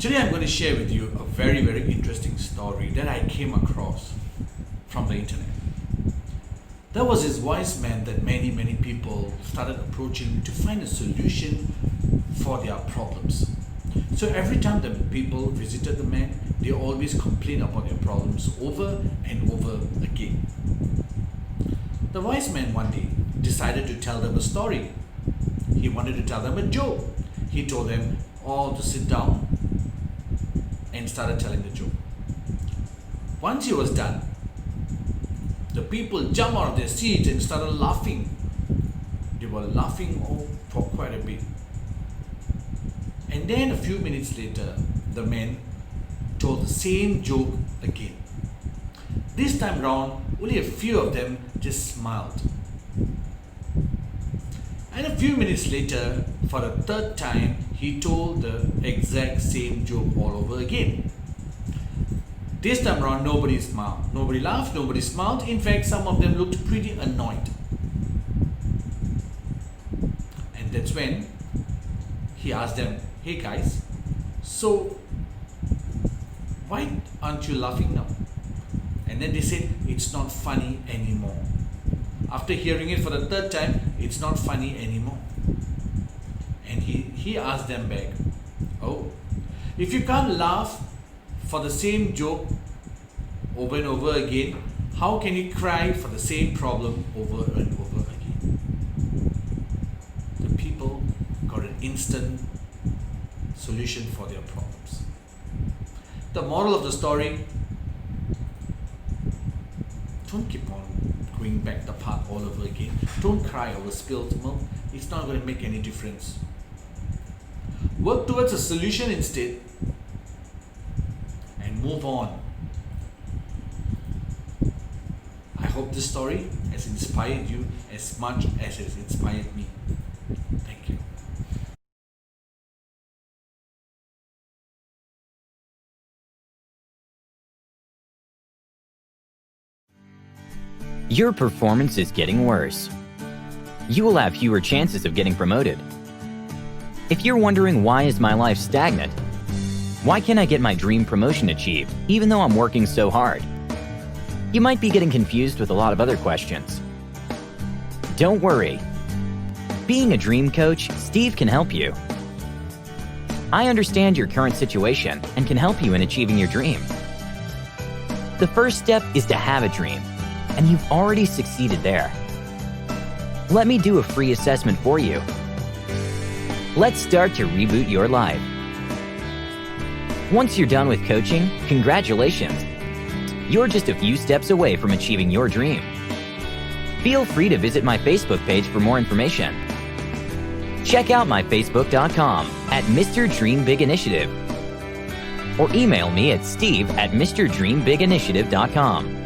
Today I'm going to share with you a very, very interesting story that I came across from the internet. There was this wise man that many people started approaching to find a solution for their problems. So every time the people visited the man, they always complained about their problems over and over again. The wise man one day decided to tell them a story. He wanted to tell them a joke. He told them all to sit down and started telling the joke. Once he was done, the people jumped out of their seats and started laughing. They were laughing for quite a bit. And then a few minutes later, the man told the same joke again. This time round, only a few of them just smiled. And a few minutes later, for the third time, he told the exact same joke all over again. This time around, nobody smiled. Nobody laughed, nobody smiled. In fact, some of them looked pretty annoyed. And that's when he asked them, "Hey guys, so why aren't you laughing now?" And then they said, "It's not funny anymore." After hearing it for the third time, it's not funny anymore. And he asked them back, "Oh, if you can't laugh for the same joke over and over again, how can you cry for the same problem over and over again?" The people got an instant solution for their problems. The moral of the story: don't keep on going back the path all over again. Don't cry over spilled milk. It's not going to make any difference. Work towards a solution instead and move on. I hope this story has inspired you as much as it has inspired me. Thank you. Your performance is getting worse. You will have fewer chances of getting promoted. If you're wondering, why is my life stagnant? Why can't I get my dream promotion achieved, even though I'm working so hard? You might be getting confused with a lot of other questions. Don't worry. Being a dream coach, Steve can help you. I understand your current situation and can help you in achieving your dream. The first step is to have a dream, and you've already succeeded there. Let me do a free assessment for you. Let's start to reboot your life. Once you're done with coaching, congratulations. You're just a few steps away from achieving your dream. Feel free to visit my Facebook page for more information. Check out my facebook.com at Mr. Dream Big Initiative or email me at steve@mrdreambiginitiative.com.